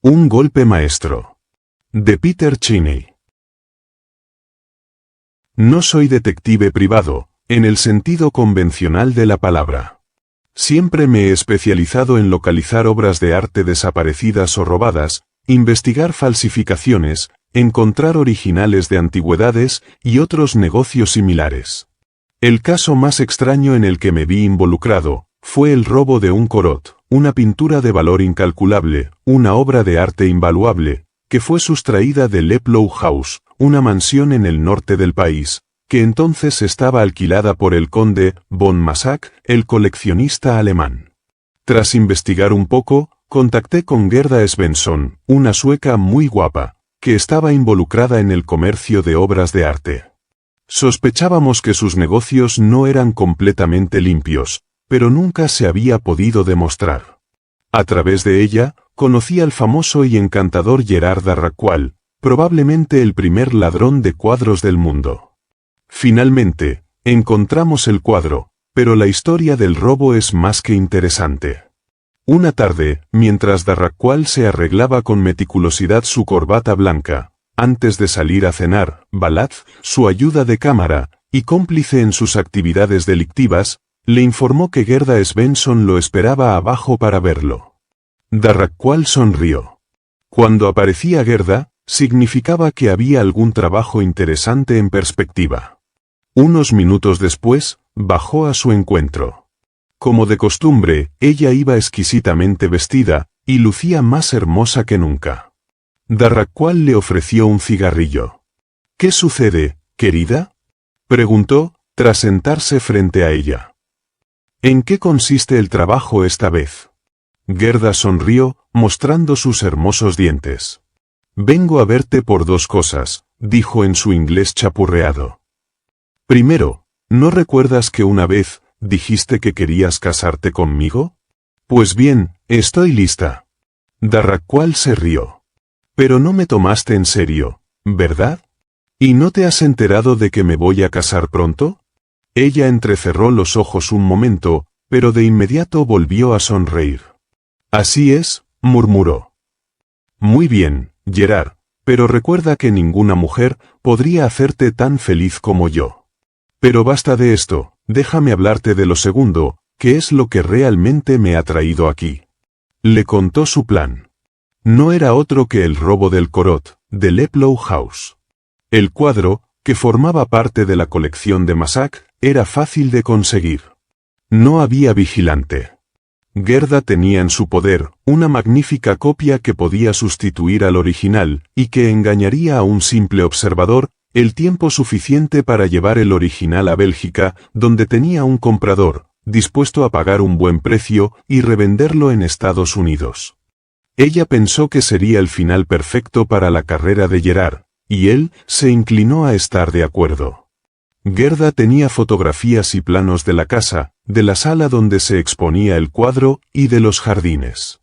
Un golpe maestro. De Peter Cheney. No soy detective privado, en el sentido convencional de la palabra. Siempre me he especializado en localizar obras de arte desaparecidas o robadas, investigar falsificaciones, encontrar originales de antigüedades y otros negocios similares. El caso más extraño en el que me vi involucrado fue el robo de un Corot, una pintura de valor incalculable, una obra de arte invaluable, que fue sustraída de Leplow House, una mansión en el norte del país, que entonces estaba alquilada por el conde von Massac, el coleccionista alemán. Tras investigar un poco, contacté con Gerda Svensson, una sueca muy guapa, que estaba involucrada en el comercio de obras de arte. Sospechábamos que sus negocios no eran completamente limpios, pero nunca se había podido demostrar. A través de ella, conocí al famoso y encantador Gerard Darracqual, probablemente el primer ladrón de cuadros del mundo. Finalmente, encontramos el cuadro, pero la historia del robo es más que interesante. Una tarde, mientras Darracqual se arreglaba con meticulosidad su corbata blanca, antes de salir a cenar, Balaz, su ayuda de cámara, y cómplice en sus actividades delictivas, le informó que Gerda Svensson lo esperaba abajo para verlo. Darracqual sonrió. Cuando aparecía Gerda, significaba que había algún trabajo interesante en perspectiva. Unos minutos después, bajó a su encuentro. Como de costumbre, ella iba exquisitamente vestida, y lucía más hermosa que nunca. Darracqual le ofreció un cigarrillo. «¿Qué sucede, querida?», preguntó, tras sentarse frente a ella. «¿En qué consiste el trabajo esta vez?». Gerda sonrió, mostrando sus hermosos dientes. «Vengo a verte por dos cosas», dijo en su inglés chapurreado. «Primero, ¿no recuerdas que una vez dijiste que querías casarte conmigo? Pues bien, estoy lista». Darracqual se rió. «Pero no me tomaste en serio, ¿verdad? ¿Y no te has enterado de que me voy a casar pronto?». Ella entrecerró los ojos un momento, pero de inmediato volvió a sonreír. «Así es», murmuró. «Muy bien, Gerard, pero recuerda que ninguna mujer podría hacerte tan feliz como yo. Pero basta de esto, déjame hablarte de lo segundo, que es lo que realmente me ha traído aquí». Le contó su plan. No era otro que el robo del Corot, de Leplow House. El cuadro, que formaba parte de la colección de Massac, era fácil de conseguir. No había vigilante. Gerda tenía en su poder una magnífica copia que podía sustituir al original y que engañaría a un simple observador el tiempo suficiente para llevar el original a Bélgica, donde tenía un comprador, dispuesto a pagar un buen precio y revenderlo en Estados Unidos. Ella pensó que sería el final perfecto para la carrera de Gerard, y él se inclinó a estar de acuerdo. Gerda tenía fotografías y planos de la casa, de la sala donde se exponía el cuadro y de los jardines.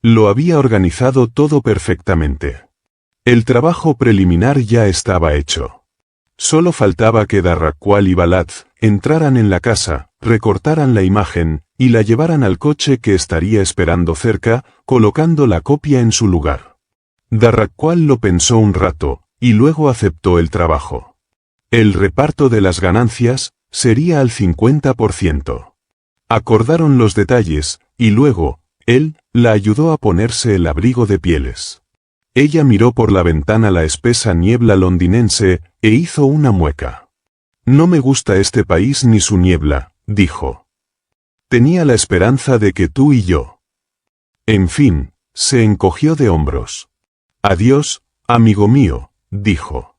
Lo había organizado todo perfectamente. El trabajo preliminar ya estaba hecho. Solo faltaba que Darracqual y Balaz entraran en la casa, recortaran la imagen y la llevaran al coche que estaría esperando cerca, colocando la copia en su lugar. Darracqual lo pensó un rato, y luego aceptó el trabajo. El reparto de las ganancias sería al 50%. Acordaron los detalles, y luego, él la ayudó a ponerse el abrigo de pieles. Ella miró por la ventana la espesa niebla londinense, e hizo una mueca. «No me gusta este país ni su niebla», dijo. «Tenía la esperanza de que tú y yo». En fin, se encogió de hombros. «Adiós, amigo mío», dijo.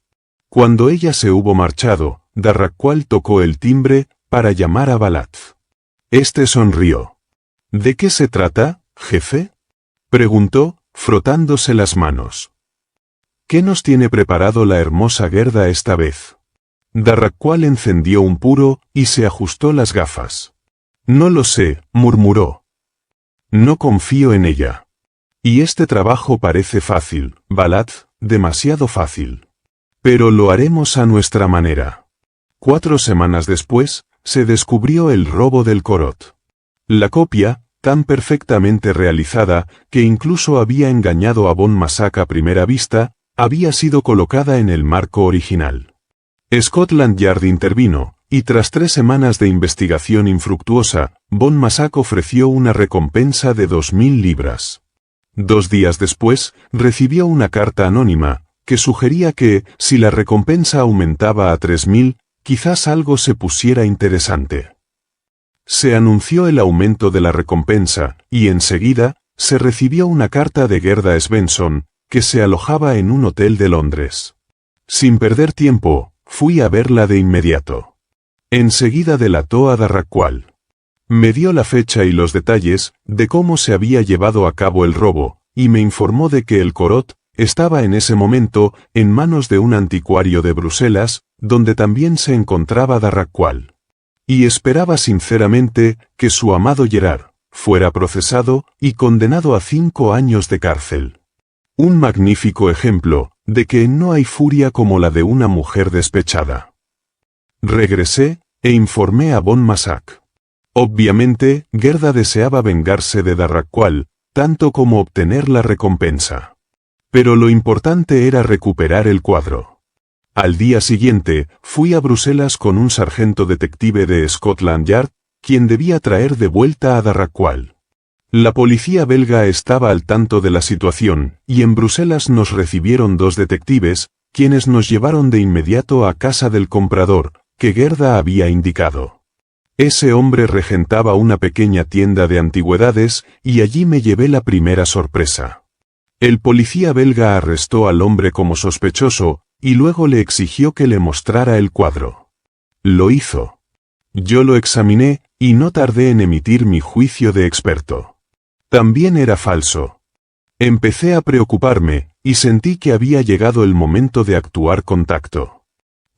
Cuando ella se hubo marchado, Darracqual tocó el timbre para llamar a Balaz. Este sonrió. «¿De qué se trata, jefe?», preguntó, frotándose las manos. «¿Qué nos tiene preparado la hermosa Gerda esta vez?». Darracqual encendió un puro y se ajustó las gafas. «No lo sé», murmuró. «No confío en ella. Y este trabajo parece fácil, Balaz, demasiado fácil. Pero lo haremos a nuestra manera». 4 semanas después, se descubrió el robo del Corot. La copia, tan perfectamente realizada, que incluso había engañado a Bon Massac a primera vista, había sido colocada en el marco original. Scotland Yard intervino, y tras 3 semanas de investigación infructuosa, Bon Massac ofreció una recompensa de 2.000 libras. 2 días después, recibió una carta anónima, que sugería que, si la recompensa aumentaba a 3.000, quizás algo se pusiera interesante. Se anunció el aumento de la recompensa, y enseguida, se recibió una carta de Gerda Svensson, que se alojaba en un hotel de Londres. Sin perder tiempo, fui a verla de inmediato. Enseguida delató a Darraqual. Me dio la fecha y los detalles de cómo se había llevado a cabo el robo, y me informó de que el Corot estaba en ese momento en manos de un anticuario de Bruselas, donde también se encontraba Darraqual. Y esperaba sinceramente que su amado Gerard fuera procesado y condenado a 5 años de cárcel. Un magnífico ejemplo de que no hay furia como la de una mujer despechada. Regresé e informé a Bon Massac. Obviamente, Gerda deseaba vengarse de Darraqual, tanto como obtener la recompensa. Pero lo importante era recuperar el cuadro. Al día siguiente, fui a Bruselas con un sargento detective de Scotland Yard, quien debía traer de vuelta a Darraqual. La policía belga estaba al tanto de la situación, y en Bruselas nos recibieron 2 detectives, quienes nos llevaron de inmediato a casa del comprador, que Gerda había indicado. Ese hombre regentaba una pequeña tienda de antigüedades, y allí me llevé la primera sorpresa. El policía belga arrestó al hombre como sospechoso, y luego le exigió que le mostrara el cuadro. Lo hizo. Yo lo examiné, y no tardé en emitir mi juicio de experto. También era falso. Empecé a preocuparme, y sentí que había llegado el momento de actuar con tacto.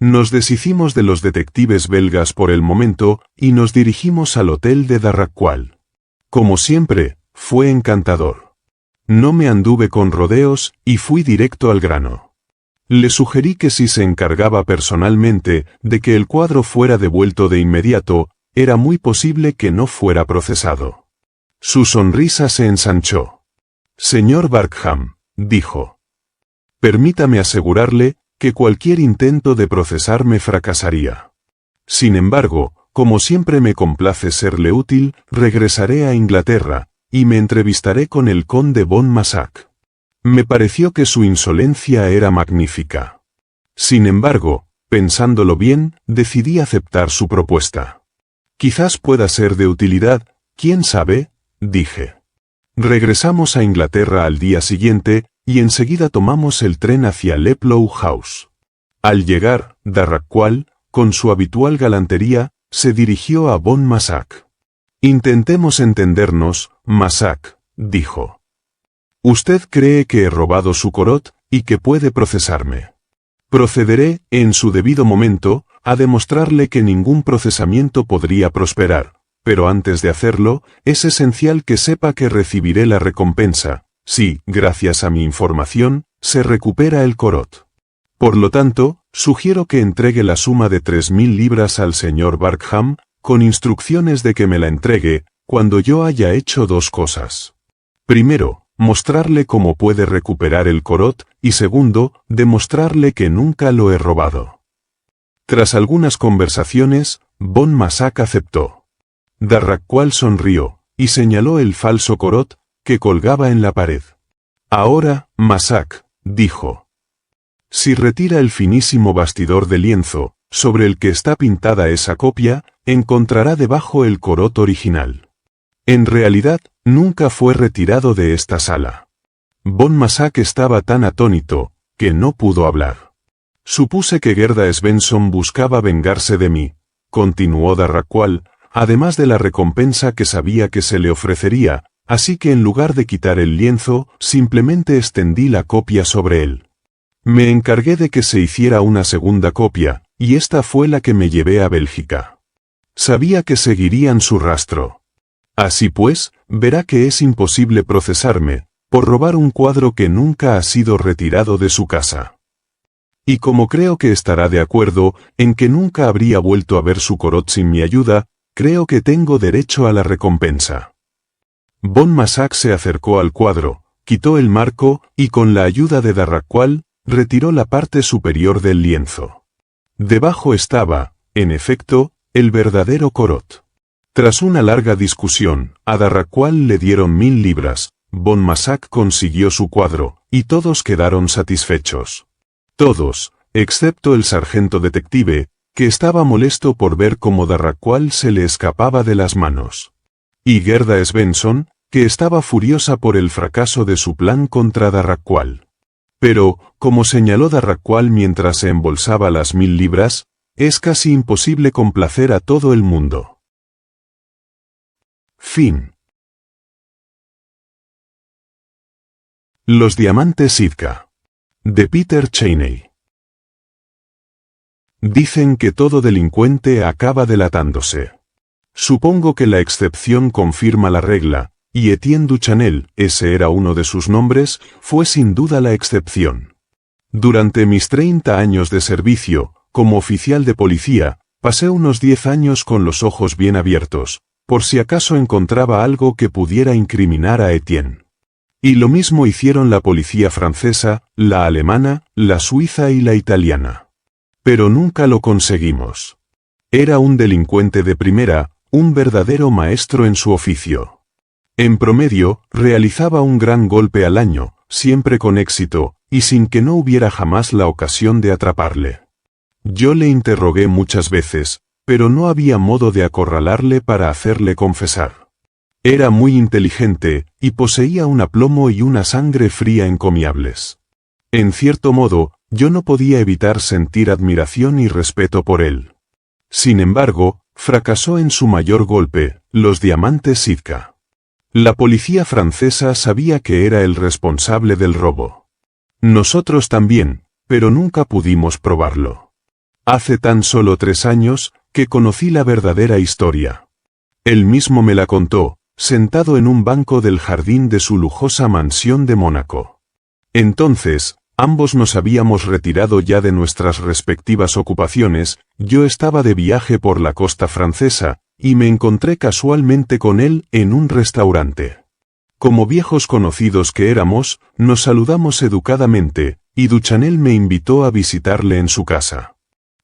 Nos deshicimos de los detectives belgas por el momento, y nos dirigimos al hotel de Darraqual. Como siempre, fue encantador. No me anduve con rodeos, y fui directo al grano. Le sugerí que si se encargaba personalmente de que el cuadro fuera devuelto de inmediato, era muy posible que no fuera procesado. Su sonrisa se ensanchó. Señor Barkham, dijo. Permítame asegurarle que cualquier intento de procesarme fracasaría. Sin embargo, como siempre me complace serle útil, regresaré a Inglaterra, y me entrevistaré con el conde Bon Massac. Me pareció que su insolencia era magnífica. Sin embargo, pensándolo bien, decidí aceptar su propuesta. Quizás pueda ser de utilidad, ¿quién sabe?, dije. Regresamos a Inglaterra al día siguiente, y enseguida tomamos el tren hacia Leplow House. Al llegar, Darraqual, con su habitual galantería, se dirigió a Bon Massac. Intentemos entendernos, Massac, dijo. Usted cree que he robado su Corot, y que puede procesarme. Procederé, en su debido momento, a demostrarle que ningún procesamiento podría prosperar, pero antes de hacerlo, es esencial que sepa que recibiré la recompensa, si, gracias a mi información, se recupera el Corot. Por lo tanto, sugiero que entregue la suma de 3.000 libras al señor Barkham, con instrucciones de que me la entregue, cuando yo haya hecho 2 cosas. Primero, mostrarle cómo puede recuperar el Corot, y segundo, demostrarle que nunca lo he robado. Tras algunas conversaciones, Bon Massac aceptó. Darraqual sonrió, y señaló el falso Corot, que colgaba en la pared. Ahora, Massac, dijo. Si retira el finísimo bastidor de lienzo, sobre el que está pintada esa copia, encontrará debajo el Corot original. En realidad, nunca fue retirado de esta sala. Bon Massac estaba tan atónito, que no pudo hablar. Supuse que Gerda Svensson buscaba vengarse de mí, continuó Darraqual, además de la recompensa que sabía que se le ofrecería, así que en lugar de quitar el lienzo, simplemente extendí la copia sobre él. Me encargué de que se hiciera una segunda copia, y esta fue la que me llevé a Bélgica. Sabía que seguirían su rastro. Así pues, verá que es imposible procesarme, por robar un cuadro que nunca ha sido retirado de su casa. Y como creo que estará de acuerdo en que nunca habría vuelto a ver su Corot sin mi ayuda, creo que tengo derecho a la recompensa. Bon Massac se acercó al cuadro, quitó el marco y con la ayuda de Darraqual, retiró la parte superior del lienzo. Debajo estaba, en efecto, el verdadero Corot. Tras una larga discusión, a Darraqual le dieron 1000 libras, Bon Massac consiguió su cuadro, y todos quedaron satisfechos. Todos, excepto el sargento detective, que estaba molesto por ver cómo Darraqual se le escapaba de las manos. Y Gerda Svensson, que estaba furiosa por el fracaso de su plan contra Darraqual. Pero, como señaló Darraqual mientras se embolsaba las 1000 libras, es casi imposible complacer a todo el mundo. Fin. Los diamantes Sitka. De Peter Cheney. Dicen que todo delincuente acaba delatándose. Supongo que la excepción confirma la regla, y Etienne Duchanel, ese era uno de sus nombres, fue sin duda la excepción. Durante mis 30 años de servicio, como oficial de policía, pasé unos 10 años con los ojos bien abiertos, por si acaso encontraba algo que pudiera incriminar a Etienne. Y lo mismo hicieron la policía francesa, la alemana, la suiza y la italiana. Pero nunca lo conseguimos. Era un delincuente de primera, un verdadero maestro en su oficio. En promedio, realizaba un gran golpe al año, siempre con éxito, y sin que no hubiera jamás la ocasión de atraparle. Yo le interrogué muchas veces, pero no había modo de acorralarle para hacerle confesar. Era muy inteligente, y poseía un aplomo y una sangre fría encomiables. En cierto modo, yo no podía evitar sentir admiración y respeto por él. Sin embargo, fracasó en su mayor golpe, los diamantes Sitka. La policía francesa sabía que era el responsable del robo. Nosotros también, pero nunca pudimos probarlo. Hace tan solo 3 años, que conocí la verdadera historia. Él mismo me la contó, sentado en un banco del jardín de su lujosa mansión de Mónaco. Entonces, ambos nos habíamos retirado ya de nuestras respectivas ocupaciones, yo estaba de viaje por la costa francesa, y me encontré casualmente con él en un restaurante. Como viejos conocidos que éramos, nos saludamos educadamente, y Duchanel me invitó a visitarle en su casa.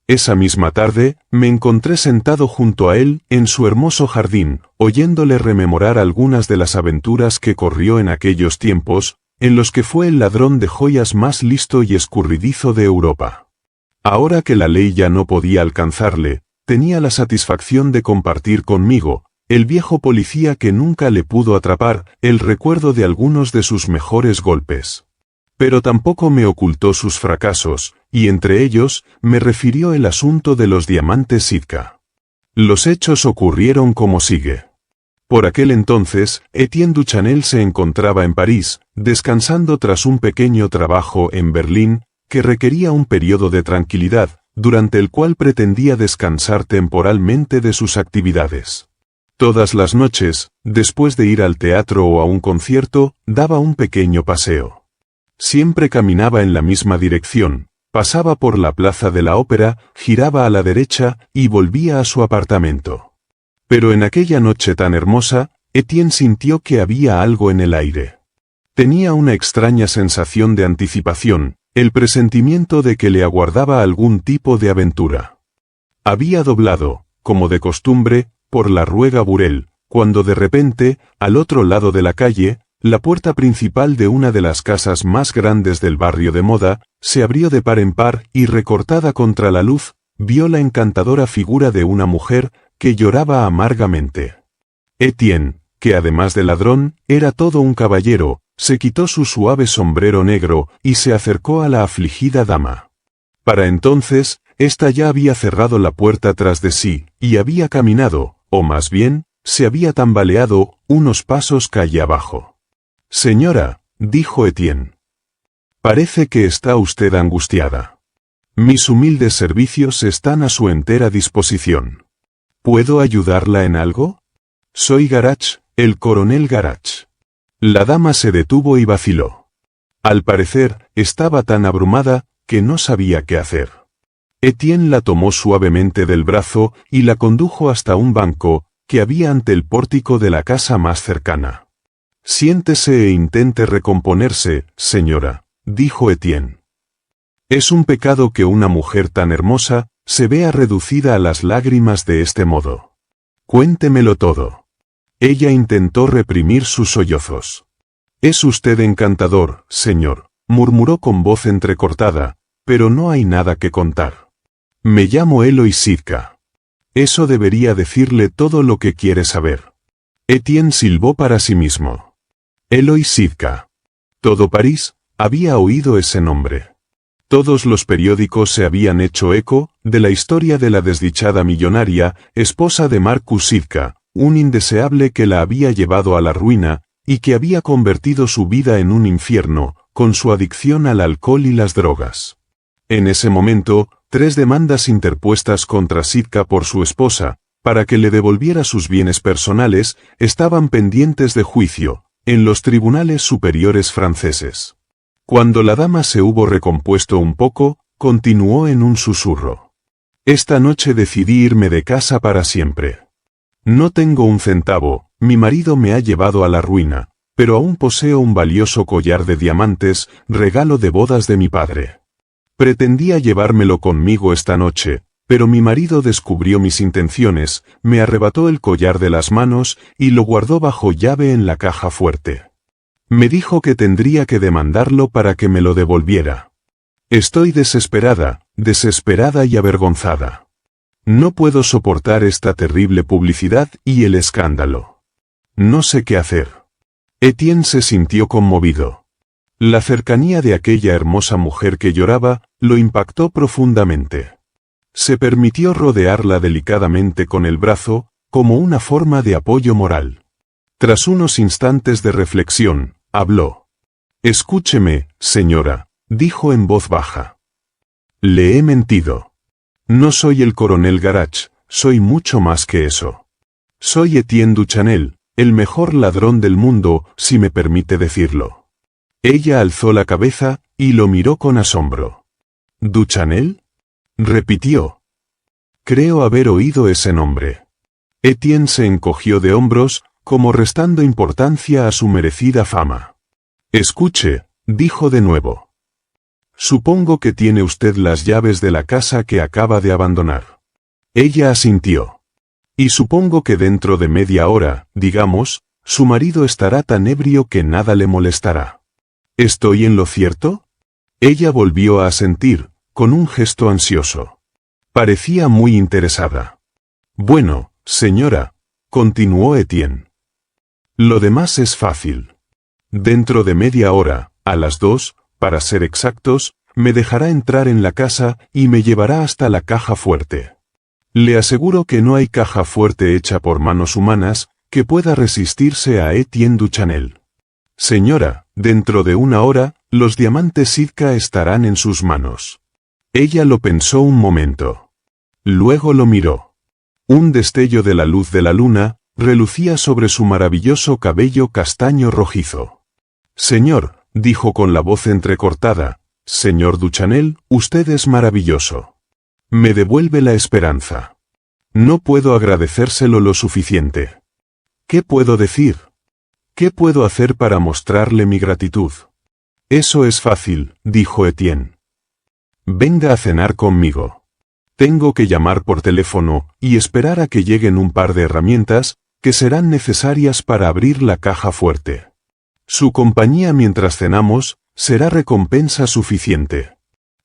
Esa misma tarde, me encontré sentado junto a él, en su hermoso jardín, oyéndole rememorar algunas de las aventuras que corrió en aquellos tiempos, en los que fue el ladrón de joyas más listo y escurridizo de Europa. Ahora que la ley ya no podía alcanzarle, tenía la satisfacción de compartir conmigo, el viejo policía que nunca le pudo atrapar, el recuerdo de algunos de sus mejores golpes. Pero tampoco me ocultó sus fracasos, y entre ellos, me refirió el asunto de los diamantes Sitka. Los hechos ocurrieron como sigue. Por aquel entonces, Etienne Duchanel se encontraba en París, descansando tras un pequeño trabajo en Berlín, que requería un periodo de tranquilidad, durante el cual pretendía descansar temporalmente de sus actividades. Todas las noches, después de ir al teatro o a un concierto, daba un pequeño paseo. Siempre caminaba en la misma dirección, pasaba por la plaza de la ópera, giraba a la derecha y volvía a su apartamento. Pero en aquella noche tan hermosa, Etienne sintió que había algo en el aire. Tenía una extraña sensación de anticipación, el presentimiento de que le aguardaba algún tipo de aventura. Había doblado, como de costumbre, por la Ruega Burel, cuando de repente, al otro lado de la calle, la puerta principal de una de las casas más grandes del barrio de moda, se abrió de par en par y recortada contra la luz, vio la encantadora figura de una mujer que lloraba amargamente. Etienne, que además de ladrón, era todo un caballero, se quitó su suave sombrero negro y se acercó a la afligida dama. Para entonces, ésta ya había cerrado la puerta tras de sí, y había caminado, o más bien, se había tambaleado, unos pasos calle abajo. «Señora», dijo Etienne. «Parece que está usted angustiada. Mis humildes servicios están a su entera disposición. ¿Puedo ayudarla en algo? Soy Garach, el coronel Garach». La dama se detuvo y vaciló. Al parecer, estaba tan abrumada, que no sabía qué hacer. Etienne la tomó suavemente del brazo y la condujo hasta un banco, que había ante el pórtico de la casa más cercana. Siéntese e intente recomponerse, señora, dijo Etienne. Es un pecado que una mujer tan hermosa se vea reducida a las lágrimas de este modo. Cuéntemelo todo. Ella intentó reprimir sus sollozos. Es usted encantador, señor, murmuró con voz entrecortada, pero no hay nada que contar. Me llamo Eloy Sidka. Eso debería decirle todo lo que quiere saber. Etienne silbó para sí mismo. Eloy Sidka. Todo París había oído ese nombre. Todos los periódicos se habían hecho eco de la historia de la desdichada millonaria, esposa de Marcus Sidka, un indeseable que la había llevado a la ruina y que había convertido su vida en un infierno, con su adicción al alcohol y las drogas. En ese momento, 3 demandas interpuestas contra Sidka por su esposa, para que le devolviera sus bienes personales, estaban pendientes de juicio, en los tribunales superiores franceses. Cuando la dama se hubo recompuesto un poco, continuó en un susurro. Esta noche decidí irme de casa para siempre. No tengo un centavo, mi marido me ha llevado a la ruina, pero aún poseo un valioso collar de diamantes, regalo de bodas de mi padre. Pretendía llevármelo conmigo esta noche, pero mi marido descubrió mis intenciones, me arrebató el collar de las manos y lo guardó bajo llave en la caja fuerte. Me dijo que tendría que demandarlo para que me lo devolviera. Estoy desesperada y avergonzada. No puedo soportar esta terrible publicidad y el escándalo. No sé qué hacer. Etienne se sintió conmovido. La cercanía de aquella hermosa mujer que lloraba lo impactó profundamente. Se permitió rodearla delicadamente con el brazo, como una forma de apoyo moral. Tras unos instantes de reflexión, habló. Escúcheme, señora, dijo en voz baja. Le he mentido. No soy el coronel Garach, soy mucho más que eso. Soy Etienne Duchanel, el mejor ladrón del mundo, si me permite decirlo. Ella alzó la cabeza y lo miró con asombro. ¿Duchanel? Repitió. Creo haber oído ese nombre. Etienne se encogió de hombros, como restando importancia a su merecida fama. Escuche, dijo de nuevo. Supongo que tiene usted las llaves de la casa que acaba de abandonar. Ella asintió. Y supongo que dentro de media hora, digamos, su marido estará tan ebrio que nada le molestará. ¿Estoy en lo cierto? Ella volvió a asentir, con un gesto ansioso. Parecía muy interesada. Bueno, señora, continuó Etienne. Lo demás es fácil. Dentro de media hora, a las 2, para ser exactos, me dejará entrar en la casa y me llevará hasta la caja fuerte. Le aseguro que no hay caja fuerte hecha por manos humanas que pueda resistirse a Etienne Duchanel. Señora, dentro de una hora, los diamantes Sidka estarán en sus manos. Ella lo pensó un momento. Luego lo miró. Un destello de la luz de la luna relucía sobre su maravilloso cabello castaño rojizo. Señor, dijo con la voz entrecortada, señor Duchanel, usted es maravilloso. Me devuelve la esperanza. No puedo agradecérselo lo suficiente. ¿Qué puedo decir? ¿Qué puedo hacer para mostrarle mi gratitud? Eso es fácil, dijo Etienne. Venga a cenar conmigo. Tengo que llamar por teléfono y esperar a que lleguen un par de herramientas que serán necesarias para abrir la caja fuerte. Su compañía mientras cenamos será recompensa suficiente.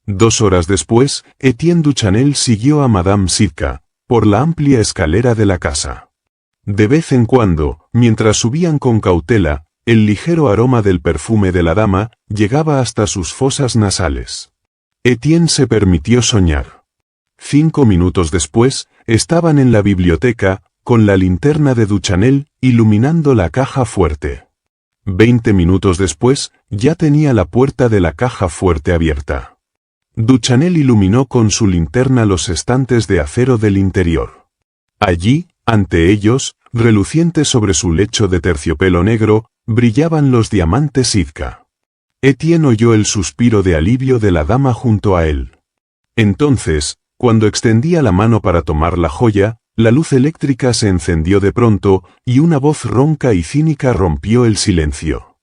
2 horas después, Etienne Duchanel siguió a Madame Sidka por la amplia escalera de la casa. De vez en cuando, mientras subían con cautela, el ligero aroma del perfume de la dama llegaba hasta sus fosas nasales. Etienne se permitió soñar. 5 minutos después, estaban en la biblioteca, con la linterna de Duchanel iluminando la caja fuerte. 20 minutos después, ya tenía la puerta de la caja fuerte abierta. Duchanel iluminó con su linterna los estantes de acero del interior. Allí, ante ellos, relucientes sobre su lecho de terciopelo negro, brillaban los diamantes Sidka. Etienne oyó el suspiro de alivio de la dama junto a él. Entonces, cuando extendía la mano para tomar la joya, la luz eléctrica se encendió de pronto, y una voz ronca y cínica rompió el silencio.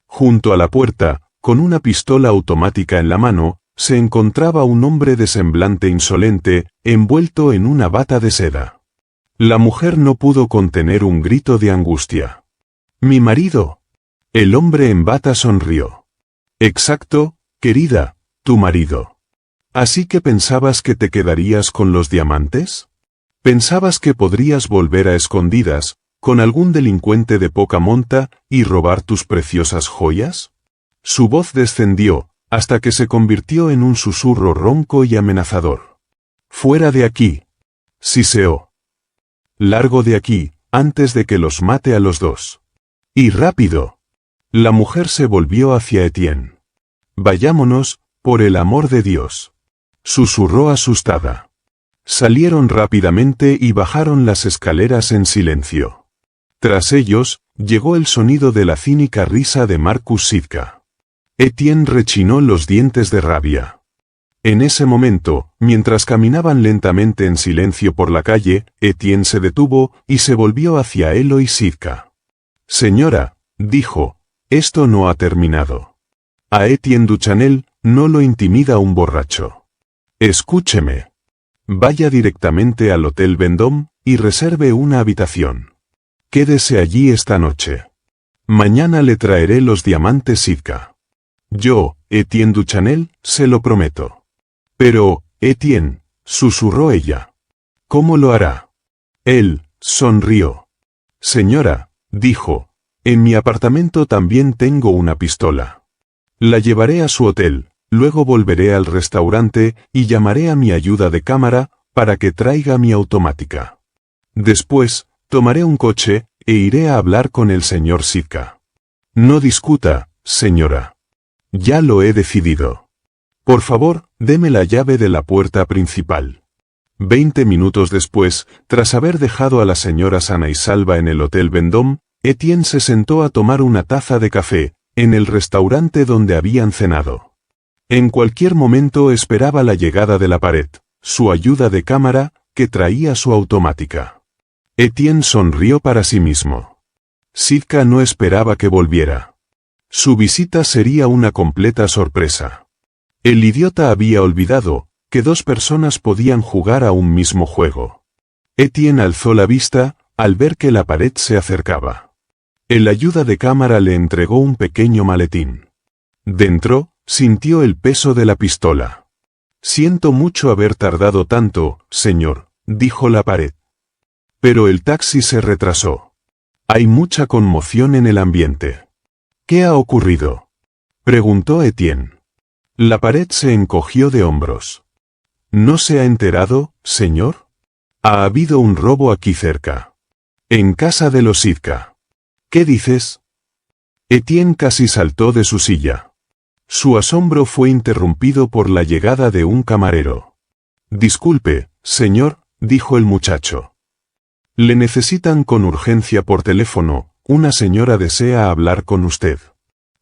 Junto a la puerta, con una pistola automática en la mano, se encontraba un hombre de semblante insolente, envuelto en una bata de seda. La mujer no pudo contener un grito de angustia. «¡Mi marido!». El hombre en bata sonrió. «Exacto, querida, tu marido. ¿Así que pensabas que te quedarías con los diamantes? ¿Pensabas que podrías volver a escondidas, con algún delincuente de poca monta, y robar tus preciosas joyas?». Su voz descendió, hasta que se convirtió en un susurro ronco y amenazador. «Fuera de aquí», siseó. «Largo de aquí, antes de que los mate a los dos. Y rápido». La mujer se volvió hacia Etienne. «Vayámonos, por el amor de Dios», susurró asustada. Salieron rápidamente y bajaron las escaleras en silencio. Tras ellos, llegó el sonido de la cínica risa de Marcus Sitka. Etienne rechinó los dientes de rabia. En ese momento, mientras caminaban lentamente en silencio por la calle, Etienne se detuvo y se volvió hacia Eloy Sitka. «Señora», dijo, «esto no ha terminado. A Etienne Duchanel no lo intimida un borracho. Escúcheme. Vaya directamente al Hotel Vendôme y reserve una habitación. Quédese allí esta noche. Mañana le traeré los diamantes Sitka. Yo, Etienne Duchanel, se lo prometo». «Pero, Etienne», susurró ella. «¿Cómo lo hará?». Él sonrió. «Señora», dijo, «en mi apartamento también tengo una pistola. La llevaré a su hotel, luego volveré al restaurante y llamaré a mi ayuda de cámara para que traiga mi automática. Después, tomaré un coche e iré a hablar con el señor Sitka. No discuta, señora. Ya lo he decidido. Por favor, deme la llave de la puerta principal». 20 minutos después, tras haber dejado a la señora sana y salva en el Hotel Vendôme, Etienne se sentó a tomar una taza de café, en el restaurante donde habían cenado. En cualquier momento esperaba la llegada de la pared, su ayuda de cámara, que traía su automática. Etienne sonrió para sí mismo. Sitka no esperaba que volviera. Su visita sería una completa sorpresa. El idiota había olvidado que dos personas podían jugar a un mismo juego. Etienne alzó la vista al ver que la pared se acercaba. El ayuda de cámara le entregó un pequeño maletín. Dentro, sintió el peso de la pistola. «Siento mucho haber tardado tanto, señor», dijo la pared. Pero el taxi se retrasó. Hay mucha conmoción en el ambiente. «¿Qué ha ocurrido?», preguntó Etienne. La pared se encogió de hombros. «¿No se ha enterado, señor? Ha habido un robo aquí cerca. En casa de los Sitka». «¿Qué dices?». Etienne casi saltó de su silla. Su asombro fue interrumpido por la llegada de un camarero. «Disculpe, señor», dijo el muchacho. «Le necesitan con urgencia por teléfono, una señora desea hablar con usted».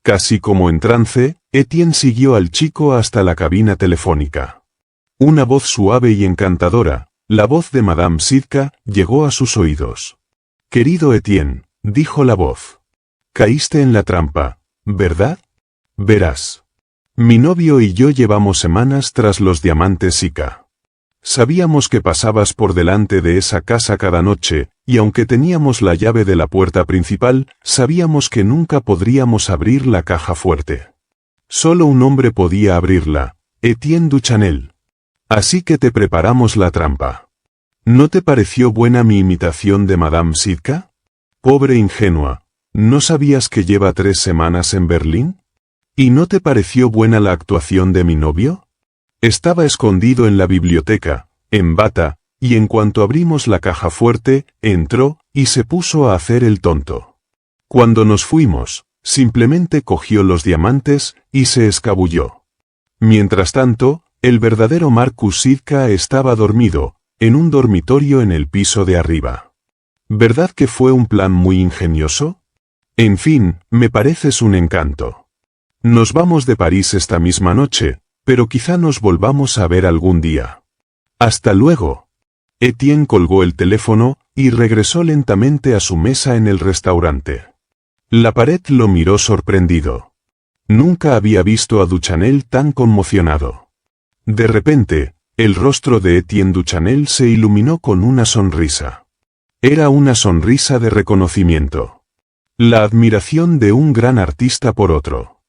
Casi como en trance, Etienne siguió al chico hasta la cabina telefónica. Una voz suave y encantadora, la voz de Madame Sitka, llegó a sus oídos. «Querido Etienne», dijo la voz. «Caíste en la trampa, ¿verdad? Verás. Mi novio y yo llevamos semanas tras los diamantes Sitka. Sabíamos que pasabas por delante de esa casa cada noche, y aunque teníamos la llave de la puerta principal, sabíamos que nunca podríamos abrir la caja fuerte. Solo un hombre podía abrirla, Etienne Duchanel. Así que te preparamos la trampa. ¿No te pareció buena mi imitación de Madame Sitka? Pobre ingenua, ¿no sabías que lleva 3 semanas en Berlín? ¿Y no te pareció buena la actuación de mi novio? Estaba escondido en la biblioteca, en bata, y en cuanto abrimos la caja fuerte, entró, y se puso a hacer el tonto. Cuando nos fuimos, simplemente cogió los diamantes, y se escabulló. Mientras tanto, el verdadero Marcus Sitka estaba dormido, en un dormitorio en el piso de arriba. ¿Verdad que fue un plan muy ingenioso? En fin, me pareces un encanto. Nos vamos de París esta misma noche, pero quizá nos volvamos a ver algún día. Hasta luego. Etienne colgó el teléfono y regresó lentamente a su mesa en el restaurante. La pared lo miró sorprendido. Nunca había visto a Duchanel tan conmocionado. De repente, el rostro de Etienne Duchanel se iluminó con una sonrisa. Era una sonrisa de reconocimiento. La admiración de un gran artista por otro.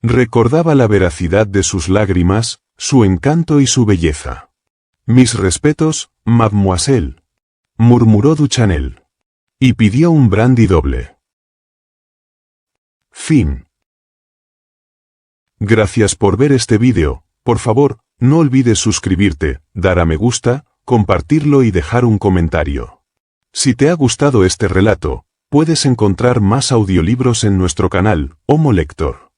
Recordaba la veracidad de sus lágrimas, su encanto y su belleza. «Mis respetos, mademoiselle», murmuró Duchanel. Y pidió un brandy doble. Fin. Gracias por ver este vídeo. Por favor, no olvides suscribirte, dar a me gusta, compartirlo y dejar un comentario. Si te ha gustado este relato, puedes encontrar más audiolibros en nuestro canal, Homo Lector.